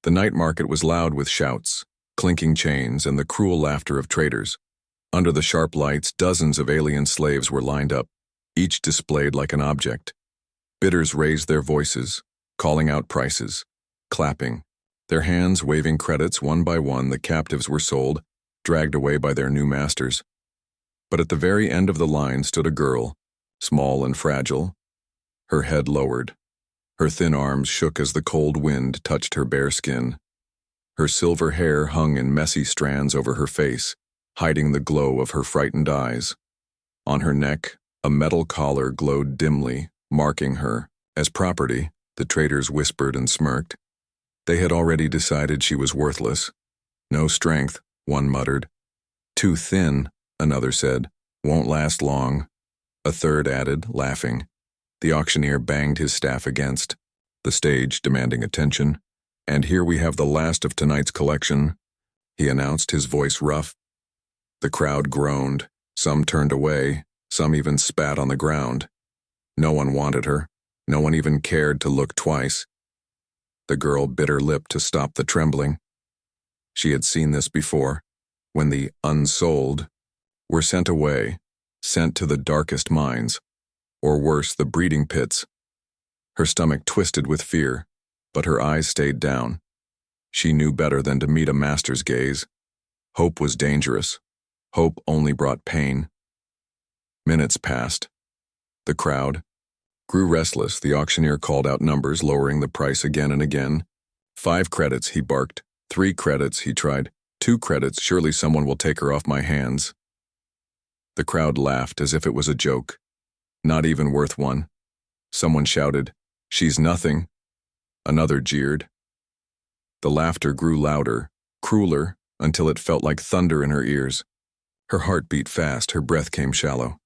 The night market was loud with shouts, clinking chains, and the cruel laughter of traders. Under the sharp lights, dozens of alien slaves were lined up, each displayed like an object. Bidders raised their voices, calling out prices, clapping. Their hands waving credits one by one, the captives were sold, dragged away by their new masters. But at the very end of the line stood a girl, small and fragile, her head lowered. Her thin arms shook as the cold wind touched her bare skin. Her silver hair hung in messy strands over her face, hiding the glow of her frightened eyes. On her neck, a metal collar glowed dimly, marking her as property. The traders whispered and smirked. They had already decided she was worthless. No strength, one muttered. Too thin, another said. Won't last long. A third added, laughing. The auctioneer banged his staff against the stage, demanding attention. And here we have the last of tonight's collection, he announced, his voice rough. The crowd groaned. Some turned away. Some even spat on the ground. No one wanted her. No one even cared to look twice. The girl bit her lip to stop the trembling. She had seen this before, when the unsold were sent away, sent to the darkest mines, or worse, the breeding pits. Her stomach twisted with fear, but her eyes stayed down. She knew better than to meet a master's gaze. Hope was dangerous. Hope only brought pain. Minutes passed. The crowd grew restless. The auctioneer called out numbers, lowering the price again and again. 5 credits, he barked. 3 credits, he tried. 2 credits, surely someone will take her off my hands. The crowd laughed as if it was a joke. Not even worth one. Someone shouted, "She's nothing." Another jeered. The laughter grew louder, crueler, until it felt like thunder in her ears. Her heart beat fast, her breath came shallow.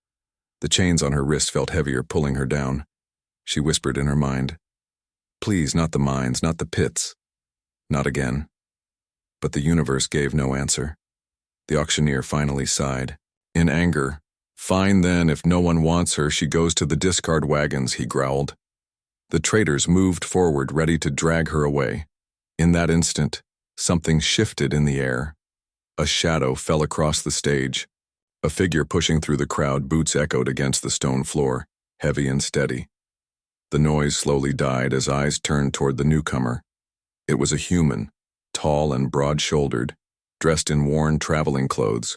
The chains on her wrist felt heavier, pulling her down. She whispered in her mind, "Please, not the mines, not the pits. Not again." But the universe gave no answer. The auctioneer finally sighed. In anger, "Fine then, if no one wants her, she goes to the discard wagons," he growled. The traders moved forward, ready to drag her away. In that instant, something shifted in the air. A shadow fell across the stage. A figure pushing through the crowd, boots echoed against the stone floor, heavy and steady. The noise slowly died as eyes turned toward the newcomer. It was a human, tall and broad-shouldered, dressed in worn traveling clothes.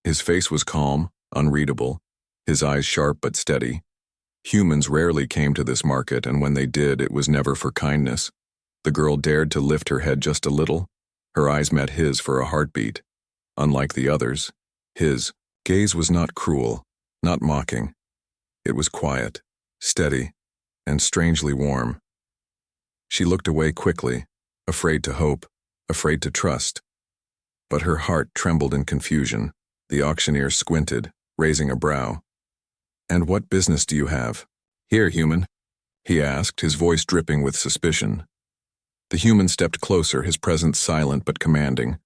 His face was calm, unreadable, his eyes sharp but steady. Humans rarely came to this market, and when they did, it was never for kindness. The girl dared to lift her head just a little. Her eyes met his for a heartbeat. Unlike the others, his gaze was not cruel, not mocking. It was quiet, steady, and strangely warm. She looked away quickly, afraid to hope, afraid to trust. But her heart trembled in confusion. The auctioneer squinted, raising a brow. "And what business do you have here, human?" he asked, his voice dripping with suspicion. The human stepped closer, his presence silent but commanding.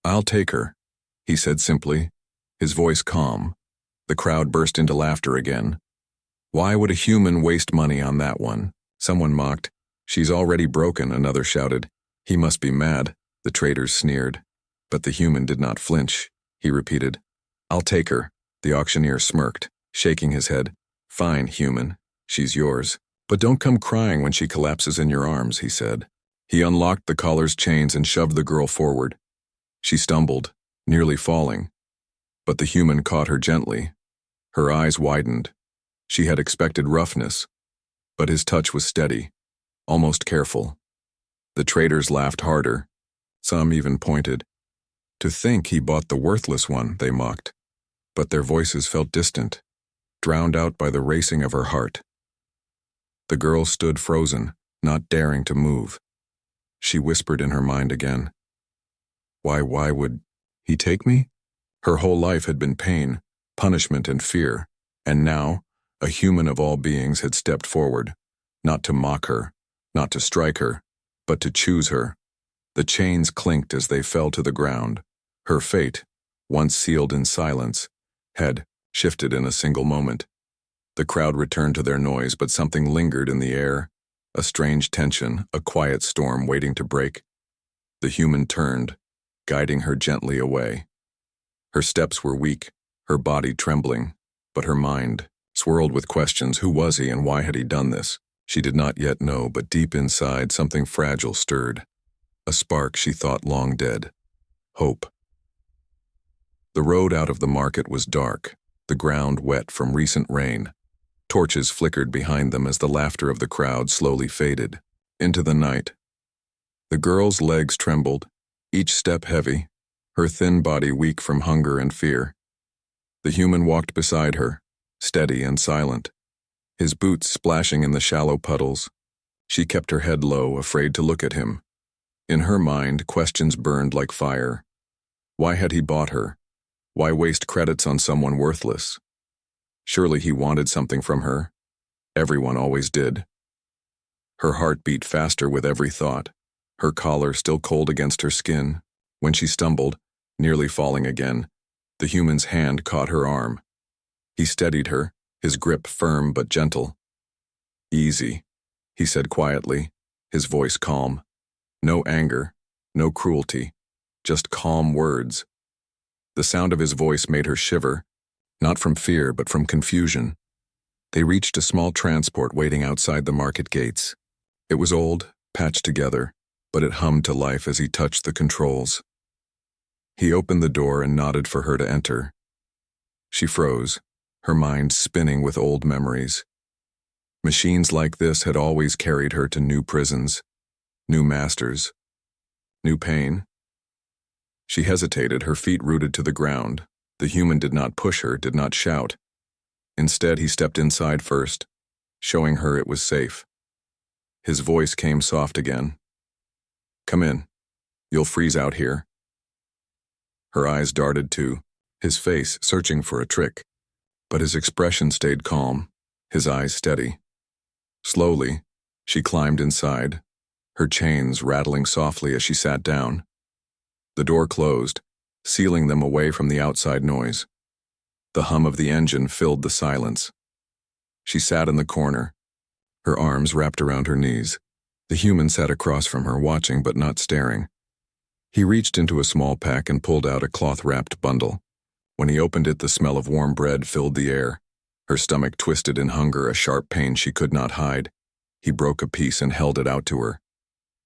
"I'll take her," he said simply, his voice calm. The crowd burst into laughter again. "Why would a human waste money on that one?" Someone mocked. "She's already broken," another shouted. "He must be mad," the traders sneered. But the human did not flinch. He repeated, "I'll take her." The auctioneer smirked, shaking his head. "Fine, human. She's yours. But don't come crying when she collapses in your arms," he said. He unlocked the collar's chains and shoved the girl forward. She stumbled, nearly falling. But the human caught her gently. Her eyes widened. She had expected roughness, but his touch was steady, almost careful. The traders laughed harder. Some even pointed. "To think he bought the worthless one," they mocked. But their voices felt distant, drowned out by the racing of her heart. The girl stood frozen, not daring to move. She whispered in her mind again. Why would he take me? Her whole life had been pain, punishment, and fear, and now, a human of all beings had stepped forward, not to mock her, not to strike her, but to choose her. The chains clinked as they fell to the ground. Her fate, once sealed in silence, had shifted in a single moment. The crowd returned to their noise, but something lingered in the air, a strange tension, a quiet storm waiting to break. The human turned, guiding her gently away. Her steps were weak, her body trembling, but her mind swirled with questions. Who was he and why had he done this? She did not yet know, but deep inside something fragile stirred. A spark she thought long dead. Hope. The road out of the market was dark, the ground wet from recent rain. Torches flickered behind them as the laughter of the crowd slowly faded into the night. The girl's legs trembled, each step heavy, her thin body weak from hunger and fear. The human walked beside her, steady and silent, his boots splashing in the shallow puddles. She kept her head low, afraid to look at him. In her mind, questions burned like fire. Why had he bought her? Why waste credits on someone worthless? Surely he wanted something from her. Everyone always did. Her heart beat faster with every thought, her collar still cold against her skin. When she stumbled, nearly falling again, the human's hand caught her arm. He steadied her, his grip firm but gentle. "Easy," he said quietly, his voice calm. No anger, no cruelty, just calm words. The sound of his voice made her shiver, not from fear but from confusion. They reached a small transport waiting outside the market gates. It was old, patched together, but it hummed to life as he touched the controls. He opened the door and nodded for her to enter. She froze, her mind spinning with old memories. Machines like this had always carried her to new prisons, new masters, new pain. She hesitated, her feet rooted to the ground. The human did not push her, did not shout. Instead, he stepped inside first, showing her it was safe. His voice came soft again. "Come in. You'll freeze out here." Her eyes darted too, his face searching for a trick, but his expression stayed calm, his eyes steady. Slowly, she climbed inside, her chains rattling softly as she sat down. The door closed, sealing them away from the outside noise. The hum of the engine filled the silence. She sat in the corner, her arms wrapped around her knees. The human sat across from her, watching but not staring. He reached into a small pack and pulled out a cloth-wrapped bundle. When he opened it, the smell of warm bread filled the air. Her stomach twisted in hunger, a sharp pain she could not hide. He broke a piece and held it out to her.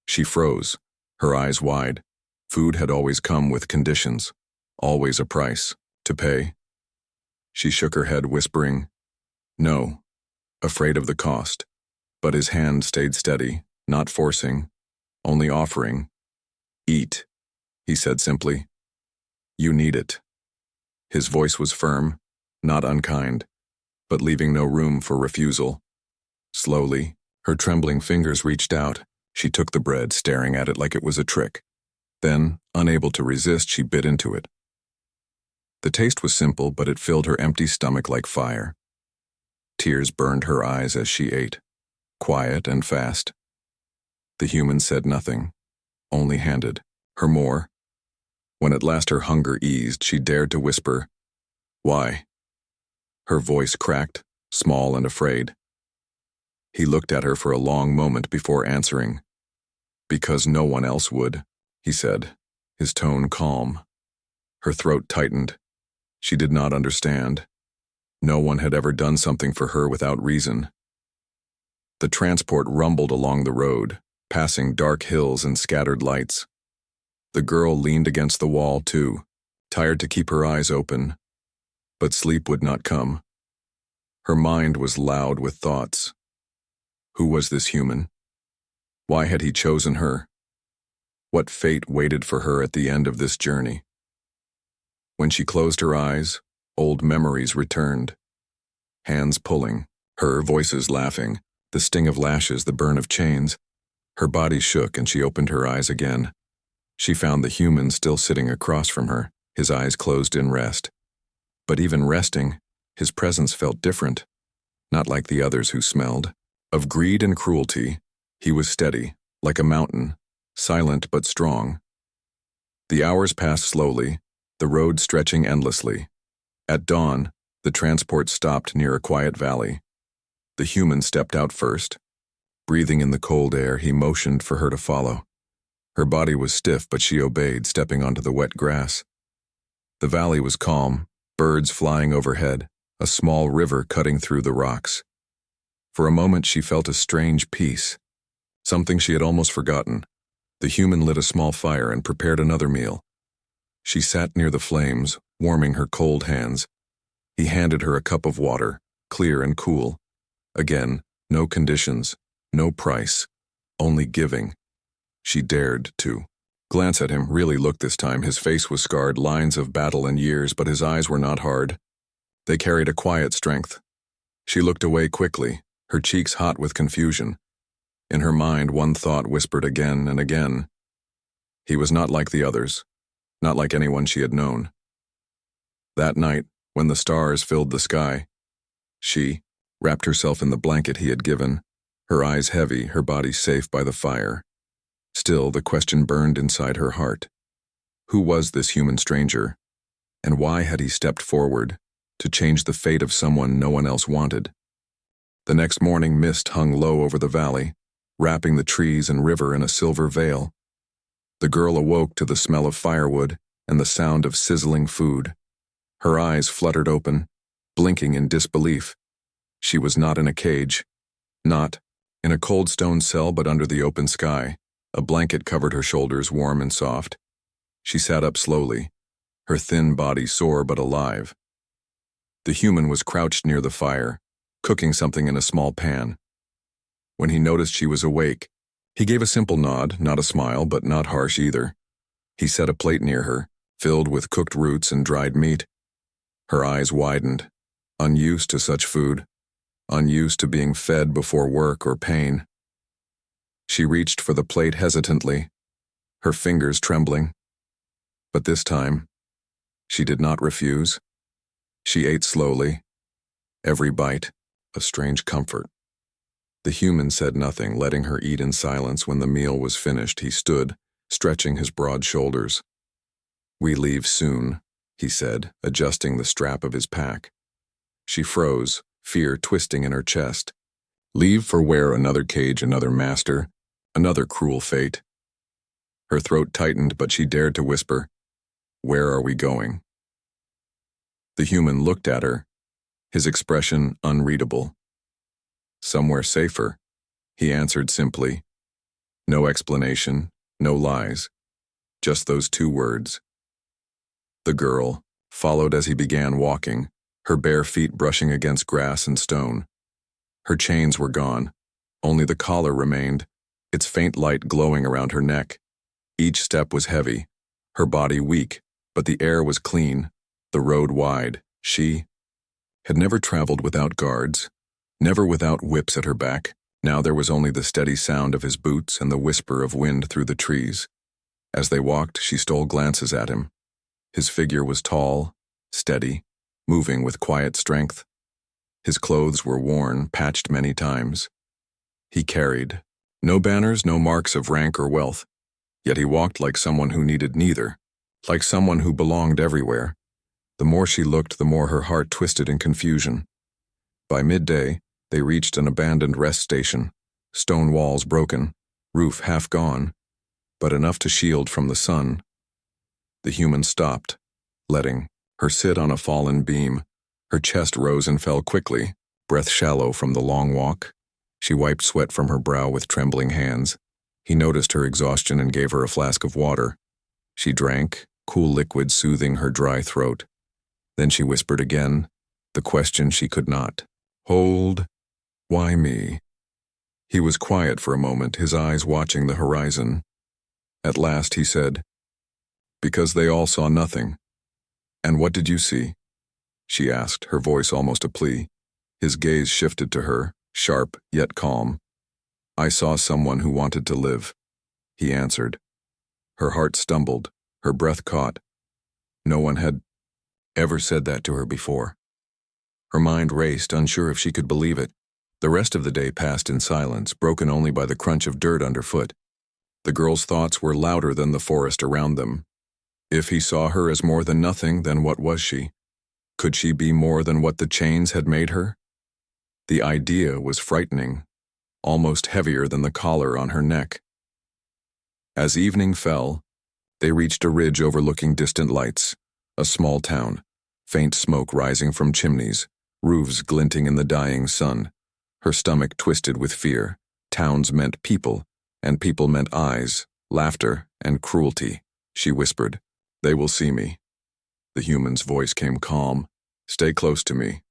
She froze, her eyes wide. Food had always come with conditions, always a price to pay. She shook her head, whispering, "No," afraid of the cost. But his hand stayed steady, not forcing, only offering. "Eat," he said simply. "You need it." His voice was firm, not unkind, but leaving no room for refusal. Slowly, her trembling fingers reached out. She took the bread, staring at it like it was a trick. Then, unable to resist, she bit into it. The taste was simple, but it filled her empty stomach like fire. Tears burned her eyes as she ate, quiet and fast. The human said nothing, only handed her more. When at last her hunger eased, she dared to whisper, "Why?" Her voice cracked, small and afraid. He looked at her for a long moment before answering. "Because no one else would," he said, his tone calm. Her throat tightened. She did not understand. No one had ever done something for her without reason. The transport rumbled along the road, passing dark hills and scattered lights. The girl leaned against the wall too, tired to keep her eyes open, but sleep would not come. Her mind was loud with thoughts. Who was this human? Why had he chosen her? What fate waited for her at the end of this journey? When she closed her eyes, old memories returned. Hands pulling, her voices laughing, the sting of lashes, the burn of chains. Her body shook and she opened her eyes again. She found the human still sitting across from her, his eyes closed in rest. But even resting, his presence felt different, not like the others who smelled of greed and cruelty. He was steady, like a mountain, silent but strong. The hours passed slowly, the road stretching endlessly. At dawn, the transport stopped near a quiet valley. The human stepped out first. Breathing in the cold air, he motioned for her to follow. Her body was stiff, but she obeyed, stepping onto the wet grass. The valley was calm, birds flying overhead, a small river cutting through the rocks. For a moment she felt a strange peace, something she had almost forgotten. The human lit a small fire and prepared another meal. She sat near the flames, warming her cold hands. He handed her a cup of water, clear and cool. Again, no conditions, no price, only giving. She dared to glance at him, really look this time. His face was scarred, lines of battle and years, but his eyes were not hard. They carried a quiet strength. She looked away quickly, her cheeks hot with confusion. In her mind, one thought whispered again and again. He was not like the others, not like anyone she had known. That night, when the stars filled the sky, she wrapped herself in the blanket he had given, her eyes heavy, her body safe by the fire. Still, the question burned inside her heart. Who was this human stranger, and why had he stepped forward to change the fate of someone no one else wanted? The next morning, mist hung low over the valley, wrapping the trees and river in a silver veil. The girl awoke to the smell of firewood and the sound of sizzling food. Her eyes fluttered open, blinking in disbelief. She was not in a cage, not in a cold stone cell, but under the open sky. A blanket covered her shoulders, warm and soft. She sat up slowly, her thin body sore but alive. The human was crouched near the fire, cooking something in a small pan. When he noticed she was awake, he gave a simple nod, not a smile, but not harsh either. He set a plate near her, filled with cooked roots and dried meat. Her eyes widened, unused to such food, unused to being fed before work or pain. She reached for the plate hesitantly, her fingers trembling. But this time, she did not refuse. She ate slowly, every bite a strange comfort. The human said nothing, letting her eat in silence. When the meal was finished, he stood, stretching his broad shoulders. "We leave soon," he said, adjusting the strap of his pack. She froze, fear twisting in her chest. Leave for where? Another cage, another master, another cruel fate. Her throat tightened, but she dared to whisper, "Where are we going?" The human looked at her, his expression unreadable. "Somewhere safer," he answered simply. No explanation, no lies, just those two words. The girl followed as he began walking, her bare feet brushing against grass and stone. Her chains were gone, only the collar remained, its faint light glowing around her neck. Each step was heavy, her body weak, but the air was clean, the road wide. She had never traveled without guards, never without whips at her back. Now there was only the steady sound of his boots and the whisper of wind through the trees. As they walked, she stole glances at him. His figure was tall, steady, moving with quiet strength. His clothes were worn, patched many times. He carried no banners, no marks of rank or wealth, yet he walked like someone who needed neither, like someone who belonged everywhere. The more she looked, the more her heart twisted in confusion. By midday, they reached an abandoned rest station, stone walls broken, roof half gone, but enough to shield from the sun. The human stopped, letting her sit on a fallen beam. Her chest rose and fell quickly, breath shallow from the long walk. She wiped sweat from her brow with trembling hands. He noticed her exhaustion and gave her a flask of water. She drank, cool liquid soothing her dry throat. Then she whispered again, the question she could not hold. "Why me?" He was quiet for a moment, his eyes watching the horizon. At last he said, "Because they all saw nothing." "And what did you see?" she asked, her voice almost a plea. His gaze shifted to her, sharp yet calm. "I saw someone who wanted to live," he answered. Her heart stumbled, her breath caught. No one had ever said that to her before. Her mind raced, unsure if she could believe it. The rest of the day passed in silence, broken only by the crunch of dirt underfoot. The girl's thoughts were louder than the forest around them. If he saw her as more than nothing, then what was she? Could she be more than what the chains had made her? The idea was frightening, almost heavier than the collar on her neck. As evening fell, they reached a ridge overlooking distant lights, a small town, faint smoke rising from chimneys, roofs glinting in the dying sun. Her stomach twisted with fear. Towns meant people, and people meant eyes, laughter, and cruelty. She whispered, "They will see me." The human's voice came calm. "Stay close to me."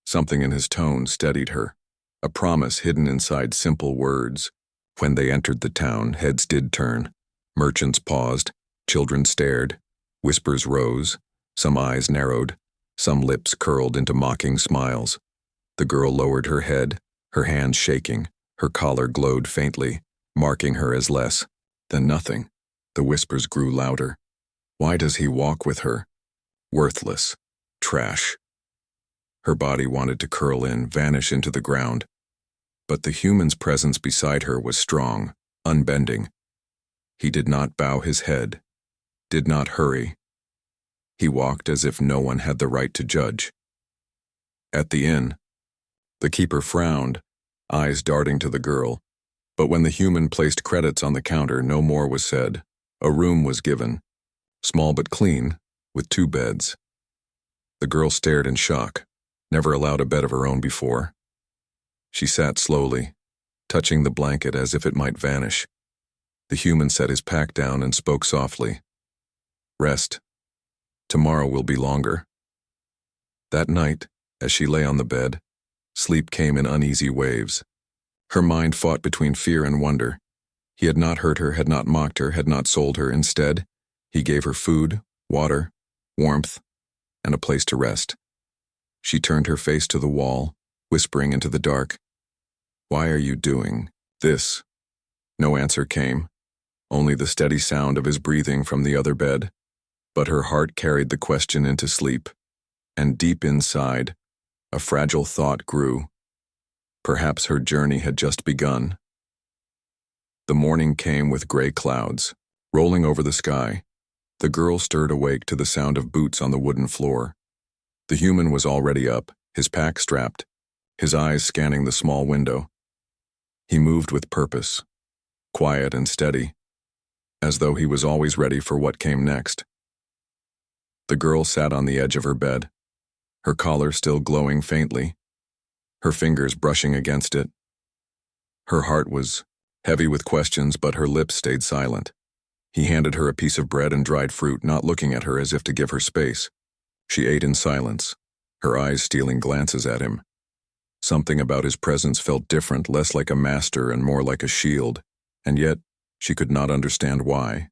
Something in his tone steadied her, a promise hidden inside simple words. When they entered the town, heads did turn. Merchants paused, children stared, whispers rose, some eyes narrowed, some lips curled into mocking smiles. The girl lowered her head, her hands shaking, her collar glowed faintly, marking her as less than nothing. The whispers grew louder. Why does he walk with her? Worthless. Trash. Her body wanted to curl in, vanish into the ground. But the human's presence beside her was strong, unbending. He did not bow his head, did not hurry. He walked as if no one had the right to judge. At the inn, the keeper frowned, eyes darting to the girl. But when the human placed credits on the counter, no more was said. A room was given, small but clean, with 2 beds. The girl stared in shock, never allowed a bed of her own before. She sat slowly, touching the blanket as if it might vanish. The human set his pack down and spoke softly. "Rest. Tomorrow will be longer." That night, as she lay on the bed, sleep came in uneasy waves. Her mind fought between fear and wonder. He had not hurt her, had not mocked her, had not sold her. Instead, he gave her food, water, warmth, and a place to rest. She turned her face to the wall, whispering into the dark, "Why are you doing this?" No answer came, only the steady sound of his breathing from the other bed. But her heart carried the question into sleep, and deep inside, a fragile thought grew. Perhaps her journey had just begun. The morning came with gray clouds, rolling over the sky. The girl stirred awake to the sound of boots on the wooden floor. The human was already up, his pack strapped, his eyes scanning the small window. He moved with purpose, quiet and steady, as though he was always ready for what came next. The girl sat on the edge of her bed, her collar still glowing faintly, her fingers brushing against it. Her heart was heavy with questions, but her lips stayed silent. He handed her a piece of bread and dried fruit, not looking at her as if to give her space. She ate in silence, her eyes stealing glances at him. Something about his presence felt different, less like a master and more like a shield, and yet she could not understand why.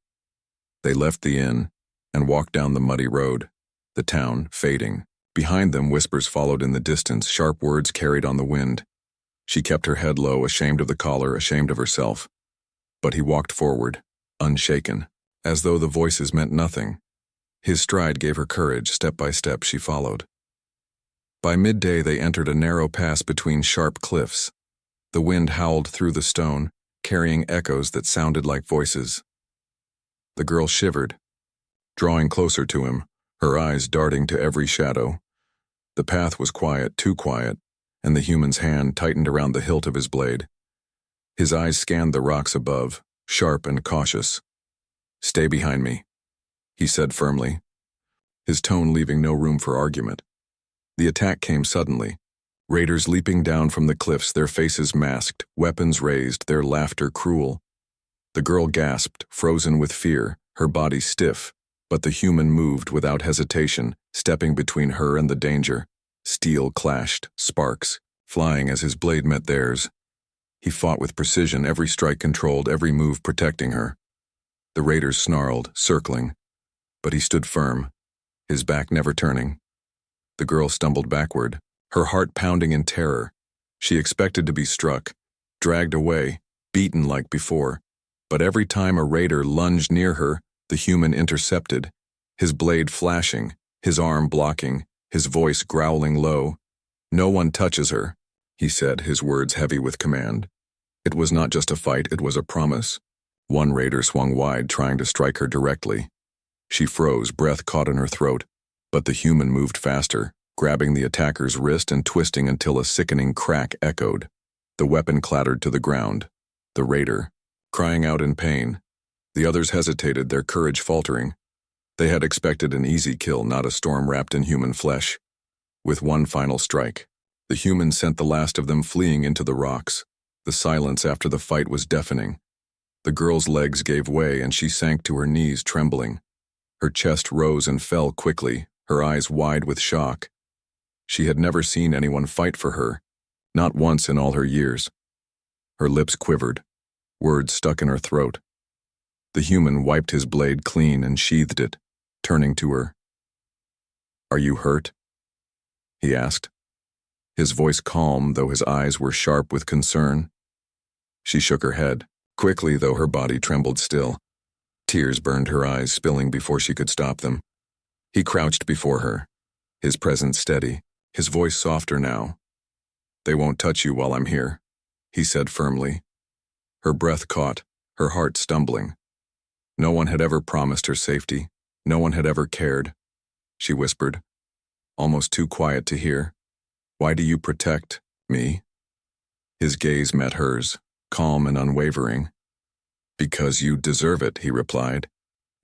They left the inn and walked down the muddy road, the town fading. Behind them, whispers followed in the distance, sharp words carried on the wind. She kept her head low, ashamed of the collar, ashamed of herself. But he walked forward, unshaken, as though the voices meant nothing. His stride gave her courage. Step by step, she followed. By midday, they entered a narrow pass between sharp cliffs. The wind howled through the stone, carrying echoes that sounded like voices. The girl shivered, drawing closer to him, her eyes darting to every shadow. The path was quiet, too quiet, and the human's hand tightened around the hilt of his blade. His eyes scanned the rocks above, sharp and cautious. "Stay behind me," he said firmly, his tone leaving no room for argument. The attack came suddenly. Raiders leaping down from the cliffs, their faces masked, weapons raised, their laughter cruel. The girl gasped, frozen with fear, her body stiff, but the human moved without hesitation, stepping between her and the danger. Steel clashed, sparks, flying as his blade met theirs. He fought with precision, every strike controlled, every move protecting her. The raiders snarled, circling, but he stood firm, his back never turning. The girl stumbled backward, her heart pounding in terror. She expected to be struck, dragged away, beaten like before. But every time a raider lunged near her, the human intercepted, his blade flashing, his arm blocking, his voice growling low. "No one touches her," he said, his words heavy with command. It was not just a fight, it was a promise. One raider swung wide, trying to strike her directly. She froze, breath caught in her throat, but the human moved faster, grabbing the attacker's wrist and twisting until a sickening crack echoed. The weapon clattered to the ground. The raider, crying out in pain. The others hesitated, their courage faltering. They had expected an easy kill, not a storm wrapped in human flesh. With one final strike, the humans sent the last of them fleeing into the rocks. The silence after the fight was deafening. The girl's legs gave way and she sank to her knees, trembling. Her chest rose and fell quickly, her eyes wide with shock. She had never seen anyone fight for her, not once in all her years. Her lips quivered, words stuck in her throat. The human wiped his blade clean and sheathed it, turning to her. "Are you hurt?" he asked, his voice calm though his eyes were sharp with concern. She shook her head, quickly though her body trembled still. Tears burned her eyes, spilling before she could stop them. He crouched before her, his presence steady, his voice softer now. "They won't touch you while I'm here," he said firmly. Her breath caught, her heart stumbling. No one had ever promised her safety. No one had ever cared. She whispered, almost too quiet to hear. "Why do you protect me?" His gaze met hers, calm and unwavering. "Because you deserve it," he replied,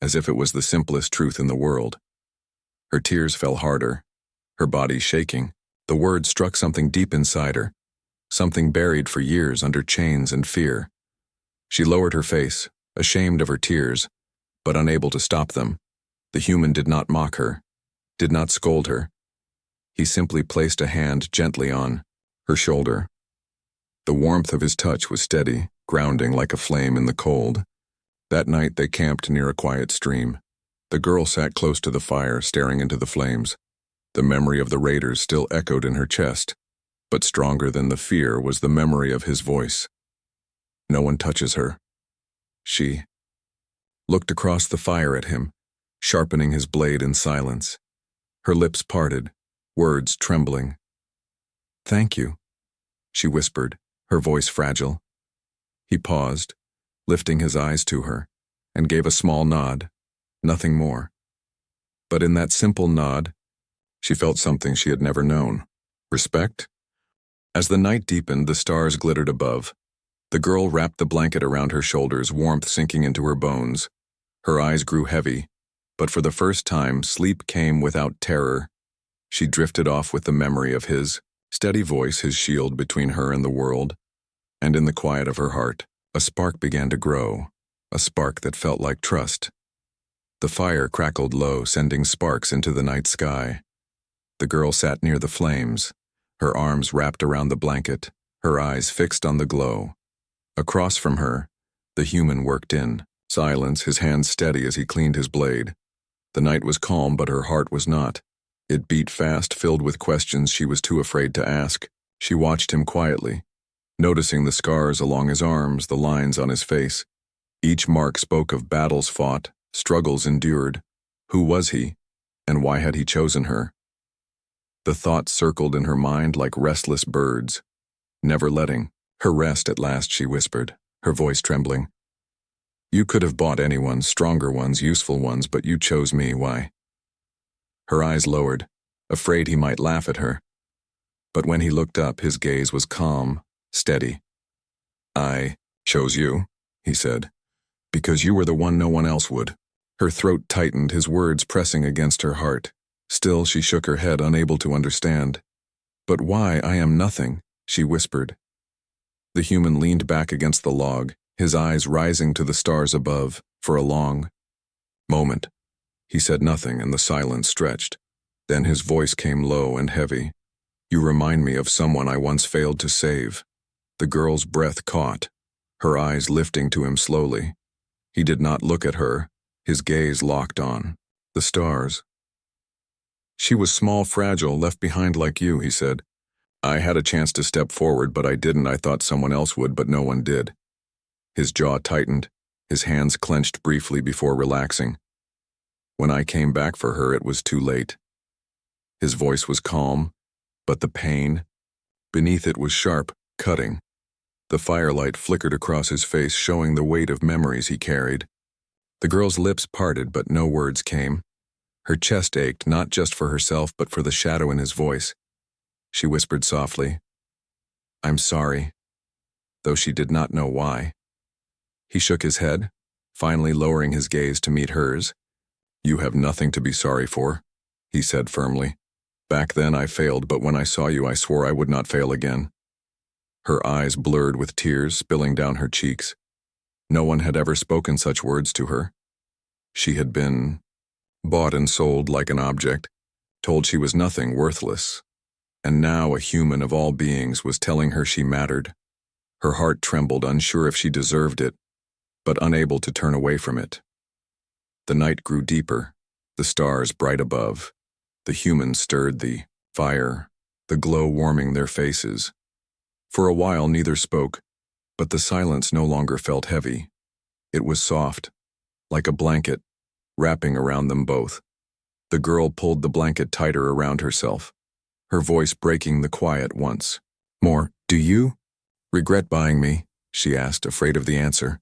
as if it was the simplest truth in the world. Her tears fell harder, her body shaking. The words struck something deep inside her, something buried for years under chains and fear. She lowered her face, ashamed of her tears, but unable to stop them. The human did not mock her, did not scold her. He simply placed a hand gently on her shoulder. The warmth of his touch was steady, grounding like a flame in the cold. That night they camped near a quiet stream. The girl sat close to the fire, staring into the flames. The memory of the raiders still echoed in her chest, but stronger than the fear was the memory of his voice. "No one touches her." She looked across the fire at him, sharpening his blade in silence. Her lips parted, words trembling. "Thank you," she whispered, her voice fragile. He paused, lifting his eyes to her, and gave a small nod, nothing more. But in that simple nod, she felt something she had never known. Respect? As the night deepened, the stars glittered above. The girl wrapped the blanket around her shoulders, warmth sinking into her bones. Her eyes grew heavy, but for the first time, sleep came without terror. She drifted off with the memory of his steady voice, his shield between her and the world. And in the quiet of her heart, a spark began to grow, a spark that felt like trust. The fire crackled low, sending sparks into the night sky. The girl sat near the flames, her arms wrapped around the blanket, her eyes fixed on the glow. Across from her, the human worked in silence, his hands steady as he cleaned his blade. The night was calm, but her heart was not. It beat fast, filled with questions she was too afraid to ask. She watched him quietly, noticing the scars along his arms, the lines on his face. Each mark spoke of battles fought, struggles endured. Who was he, and why had he chosen her? The thoughts circled in her mind like restless birds, never letting her rest. At last she whispered, her voice trembling. "You could have bought anyone, stronger ones, useful ones, but you chose me. Why?" Her eyes lowered, afraid he might laugh at her. But when he looked up, his gaze was calm, steady. "I chose you," he said, "because you were the one no one else would." Her throat tightened, his words pressing against her heart. Still, she shook her head, unable to understand. "But why? I am nothing," she whispered. The human leaned back against the log, his eyes rising to the stars above. For a long moment, he said nothing, and the silence stretched. Then his voice came low and heavy. "You remind me of someone I once failed to save." The girl's breath caught, her eyes lifting to him slowly. He did not look at her, his gaze locked on the stars. "She was small, fragile, left behind like you," he said. "I had a chance to step forward, but I didn't. I thought someone else would, but no one did." His jaw tightened, his hands clenched briefly before relaxing. "When I came back for her, it was too late." His voice was calm, but the pain beneath it was sharp, cutting. The firelight flickered across his face, showing the weight of memories he carried. The girl's lips parted, but no words came. Her chest ached, not just for herself, but for the shadow in his voice. She whispered softly, "I'm sorry," though she did not know why. He shook his head, finally lowering his gaze to meet hers. "You have nothing to be sorry for," he said firmly. "Back then I failed, but when I saw you I swore I would not fail again." Her eyes blurred with tears spilling down her cheeks. No one had ever spoken such words to her. She had been bought and sold like an object, told she was nothing, worthless. And now a human of all beings was telling her she mattered. Her heart trembled, unsure if she deserved it, but unable to turn away from it. The night grew deeper, the stars bright above. The humans stirred the fire, the glow warming their faces. For a while neither spoke, but the silence no longer felt heavy. It was soft, like a blanket, wrapping around them both. The girl pulled the blanket tighter around herself, her voice breaking the quiet once more. "Do you regret buying me?" she asked, afraid of the answer.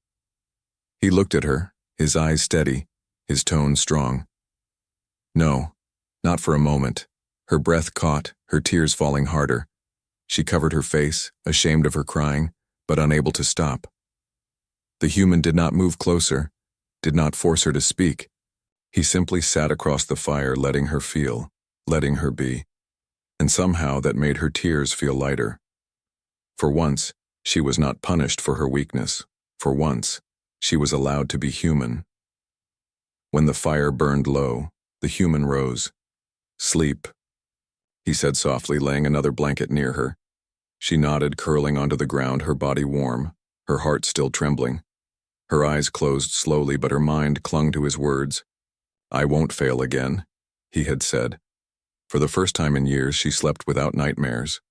He looked at her, his eyes steady, his tone strong. "No, not for a moment." Her breath caught, her tears falling harder. She covered her face, ashamed of her crying, but unable to stop. The human did not move closer, did not force her to speak. He simply sat across the fire, letting her feel, letting her be. And somehow that made her tears feel lighter. For once, she was not punished for her weakness. For once, she was allowed to be human. When the fire burned low, the human rose. "Sleep," he said softly, laying another blanket near her. She nodded, curling onto the ground, her body warm, her heart still trembling. Her eyes closed slowly, but her mind clung to his words. "I won't fail again," he had said. For the first time in years, she slept without nightmares.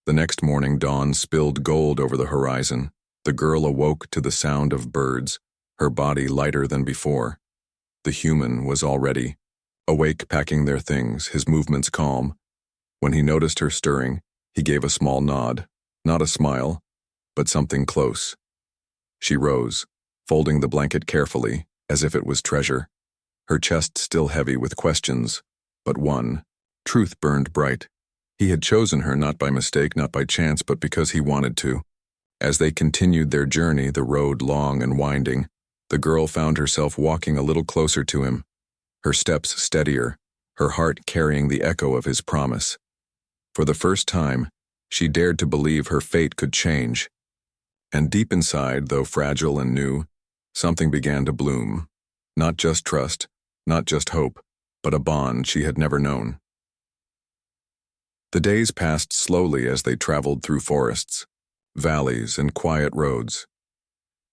The next morning, dawn spilled gold over the horizon. The girl awoke to the sound of birds, her body lighter than before. The human was already awake, packing their things, his movements calm. When he noticed her stirring, he gave a small nod, not a smile, but something close. She rose, folding the blanket carefully, as if it was treasure, her chest still heavy with questions, but one. Truth burned bright. He had chosen her not by mistake, not by chance, but because he wanted to. As they continued their journey, the road long and winding, the girl found herself walking a little closer to him, her steps steadier, her heart carrying the echo of his promise. For the first time, she dared to believe her fate could change. And deep inside, though fragile and new, something began to bloom. Not just trust, not just hope, but a bond she had never known. The days passed slowly as they traveled through forests, valleys, and quiet roads.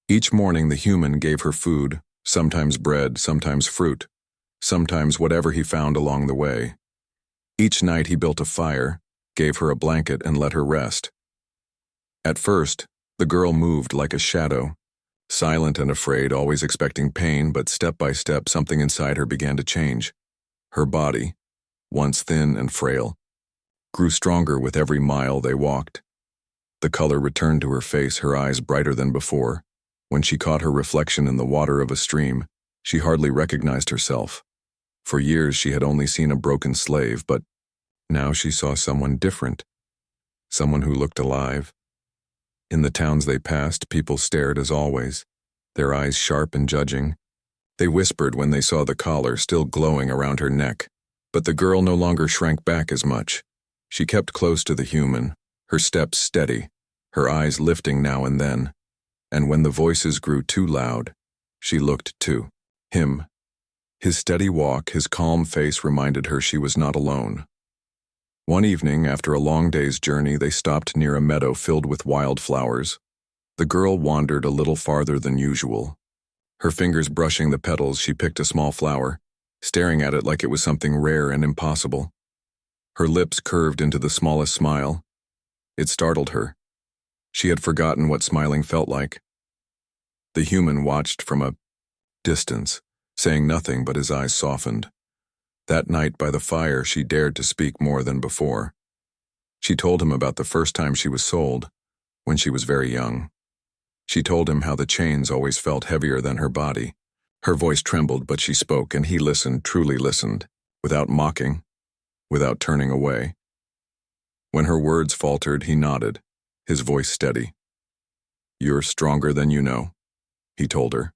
Each morning the human gave her food, sometimes bread, sometimes fruit, sometimes whatever he found along the way. Each night he built a fire, gave her a blanket, and let her rest. At first, the girl moved like a shadow, silent and afraid, always expecting pain, but step by step something inside her began to change. Her body, once thin and frail, grew stronger with every mile they walked. The color returned to her face, her eyes brighter than before. When she caught her reflection in the water of a stream, she hardly recognized herself. For years she had only seen a broken slave, but now she saw someone different, someone who looked alive. In the towns they passed, people stared as always, their eyes sharp and judging. They whispered when they saw the collar still glowing around her neck, but the girl no longer shrank back as much. She kept close to the human, her steps steady, her eyes lifting now and then. And when the voices grew too loud, she looked to him. His steady walk, his calm face reminded her she was not alone. One evening, after a long day's journey, they stopped near a meadow filled with wildflowers. The girl wandered a little farther than usual. Her fingers brushing the petals, she picked a small flower, staring at it like it was something rare and impossible. Her lips curved into the smallest smile. It startled her. She had forgotten what smiling felt like. The human watched from a distance, saying nothing, but his eyes softened. That night by the fire, she dared to speak more than before. She told him about the first time she was sold, when she was very young. She told him how the chains always felt heavier than her body. Her voice trembled, but she spoke, and he listened, truly listened, without mocking, without turning away. When her words faltered, he nodded, his voice steady. "You're stronger than you know," he told her.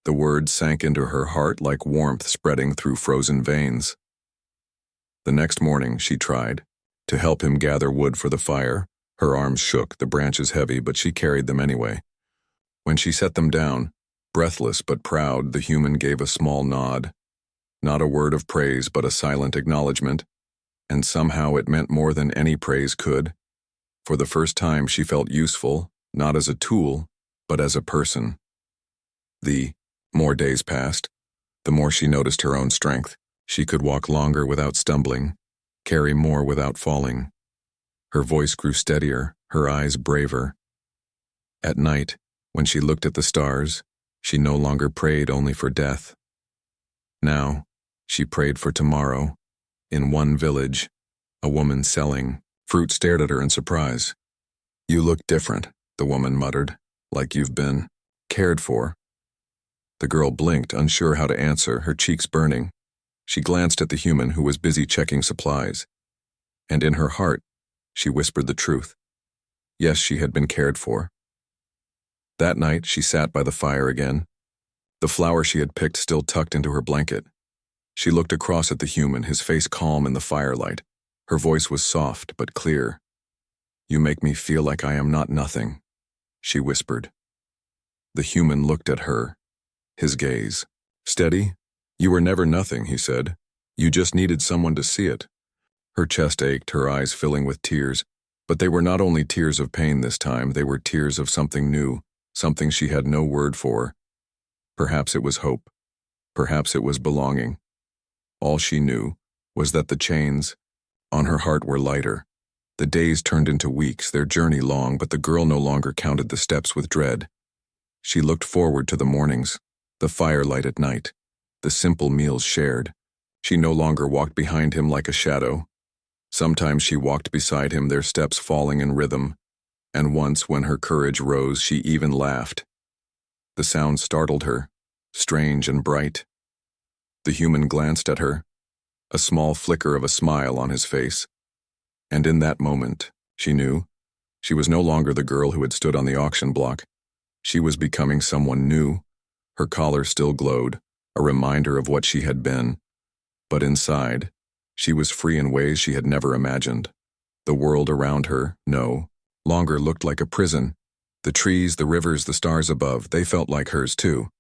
The words sank into her heart like warmth spreading through frozen veins. The next morning, she tried to help him gather wood for the fire. Her arms shook, the branches heavy, but she carried them anyway. When she set them down, breathless but proud, the human gave a small nod. Not a word of praise, but a silent acknowledgement, and somehow it meant more than any praise could. For the first time, she felt useful, not as a tool, but as a person. The more days passed, the more she noticed her own strength. She could walk longer without stumbling, carry more without falling. Her voice grew steadier, her eyes braver. At night, when she looked at the stars, she no longer prayed only for death. Now, she prayed for tomorrow. In one village, a woman selling fruit stared at her in surprise. "You look different," the woman muttered, "like you've been cared for." The girl blinked, unsure how to answer, her cheeks burning. She glanced at the human who was busy checking supplies. And in her heart, she whispered the truth. Yes, she had been cared for. That night, she sat by the fire again, the flower she had picked still tucked into her blanket. She looked across at the human, his face calm in the firelight. Her voice was soft but clear. "You make me feel like I am not nothing," she whispered. The human looked at her, his gaze steady. "You were never nothing," he said. "You just needed someone to see it." Her chest ached, her eyes filling with tears, but they were not only tears of pain this time, they were tears of something new, something she had no word for. Perhaps it was hope. Perhaps it was belonging. All she knew was that the chains on her heart were lighter. The days turned into weeks, their journey long, but the girl no longer counted the steps with dread. She looked forward to the mornings, the firelight at night, the simple meals shared. She no longer walked behind him like a shadow. Sometimes she walked beside him, their steps falling in rhythm, and once when her courage rose, she even laughed. The sound startled her, strange and bright. The human glanced at her, a small flicker of a smile on his face. And in that moment, she knew, she was no longer the girl who had stood on the auction block. She was becoming someone new. Her collar still glowed, a reminder of what she had been. But inside, she was free in ways she had never imagined. The world around her, no longer looked like a prison. The trees, the rivers, the stars above, they felt like hers too.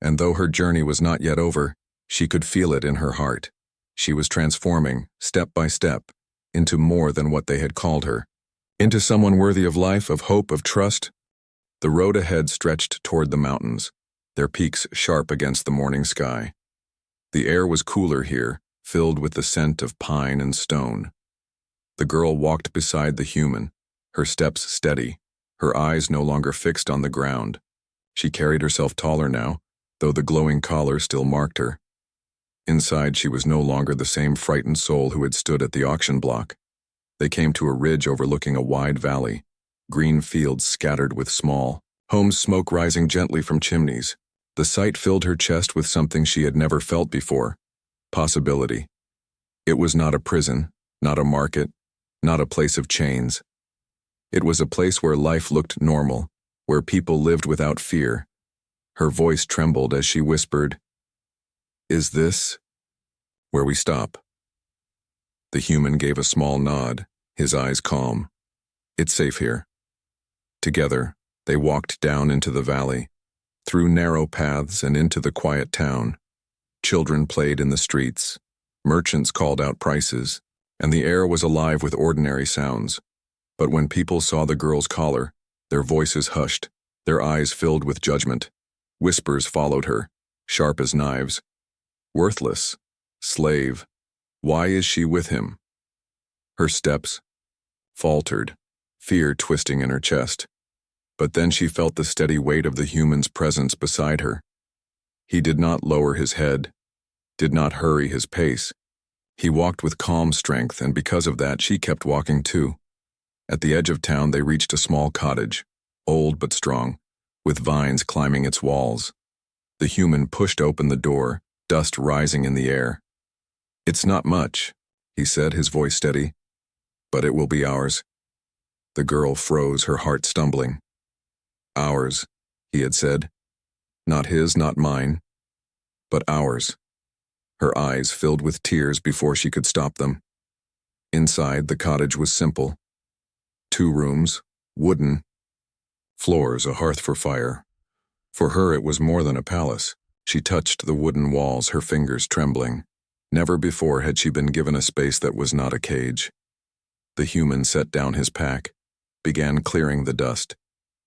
And though her journey was not yet over, she could feel it in her heart. She was transforming, step by step, into more than what they had called her. Into someone worthy of life, of hope, of trust. The road ahead stretched toward the mountains, their peaks sharp against the morning sky. The air was cooler here, filled with the scent of pine and stone. The girl walked beside the human, her steps steady, her eyes no longer fixed on the ground. She carried herself taller now, though the glowing collar still marked her. Inside, she was no longer the same frightened soul who had stood at the auction block. They came to a ridge overlooking a wide valley, green fields scattered with small homes, smoke rising gently from chimneys. The sight filled her chest with something she had never felt before. Possibility. It was not a prison, not a market, not a place of chains. It was a place where life looked normal, where people lived without fear. Her voice trembled as she whispered, "Is this where we stop?" The human gave a small nod, his eyes calm. "It's safe here." Together, they walked down into the valley, through narrow paths and into the quiet town. Children played in the streets, merchants called out prices, and the air was alive with ordinary sounds. But when people saw the girl's collar, their voices hushed, their eyes filled with judgment. Whispers followed her, sharp as knives. "Worthless. Slave. Why is she with him?" Her steps faltered, fear twisting in her chest. But then she felt the steady weight of the human's presence beside her. He did not lower his head, did not hurry his pace. He walked with calm strength, and because of that, she kept walking too. At the edge of town, they reached a small cottage, old but strong, with vines climbing its walls. The human pushed open the door, dust rising in the air. "It's not much," he said, his voice steady, "but it will be ours." The girl froze, her heart stumbling. Ours, he had said. Not his, not mine, but ours. Her eyes filled with tears before she could stop them. Inside, the cottage was simple. 2 rooms, wooden. Floors, a hearth for fire. For her it was more than a palace. She touched the wooden walls, her fingers trembling. Never before had she been given a space that was not a cage. The human set down his pack, began clearing the dust,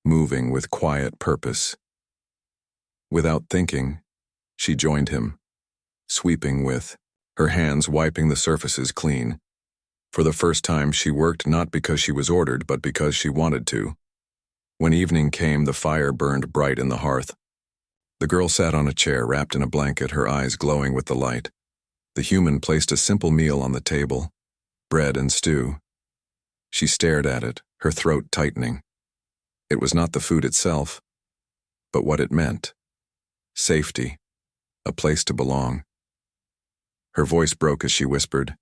moving with quiet purpose. Without thinking, she joined him, sweeping with, her hands wiping the surfaces clean. For the first time she worked not because she was ordered, but because she wanted to. When evening came, the fire burned bright in the hearth. The girl sat on a chair, wrapped in a blanket, her eyes glowing with the light. The human placed a simple meal on the table, bread and stew. She stared at it, her throat tightening. It was not the food itself, but what it meant. Safety, a place to belong. Her voice broke as she whispered,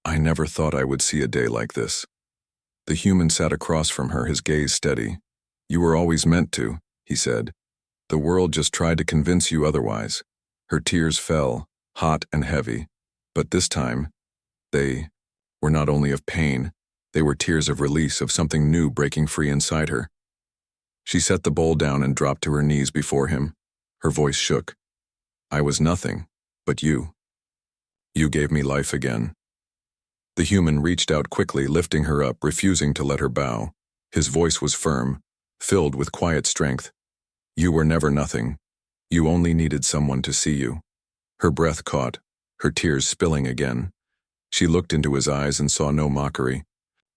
"I never thought I would see a day like this." The human sat across from her, his gaze steady. "You were always meant to," he said. "The world just tried to convince you otherwise." Her tears fell, hot and heavy, but this time, they were not only of pain, they were tears of release, of something new breaking free inside her. She set the bowl down and dropped to her knees before him. Her voice shook. "I was nothing, but you. You gave me life again." The human reached out quickly, lifting her up, refusing to let her bow. His voice was firm, filled with quiet strength. "You were never nothing. You only needed someone to see you." Her breath caught, her tears spilling again. She looked into his eyes and saw no mockery,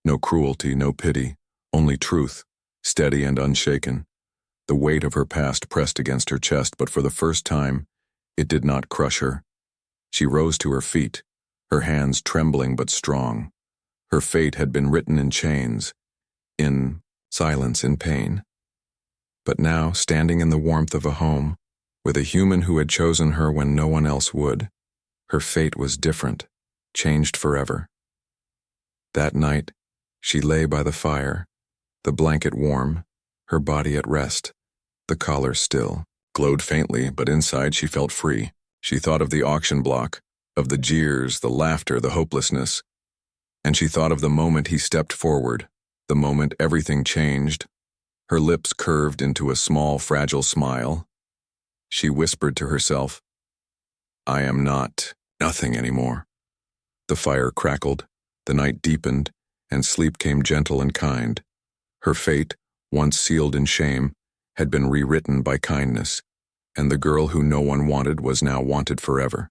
no cruelty, no pity, only truth, steady and unshaken. The weight of her past pressed against her chest, but for the first time, it did not crush her. She rose to her feet, her hands trembling but strong. Her fate had been written in chains, in silence, in pain. But now, standing in the warmth of a home, with a human who had chosen her when no one else would, her fate was different, changed forever. That night, she lay by the fire, the blanket warm, her body at rest, the collar still, glowed faintly, but inside she felt free. She thought of the auction block, of the jeers, the laughter, the hopelessness, and she thought of the moment he stepped forward, the moment everything changed. Her lips curved into a small, fragile smile. She whispered to herself, "I am not nothing anymore." The fire crackled, the night deepened, and sleep came gentle and kind. Her fate, once sealed in shame, had been rewritten by kindness, and the girl who no one wanted was now wanted forever.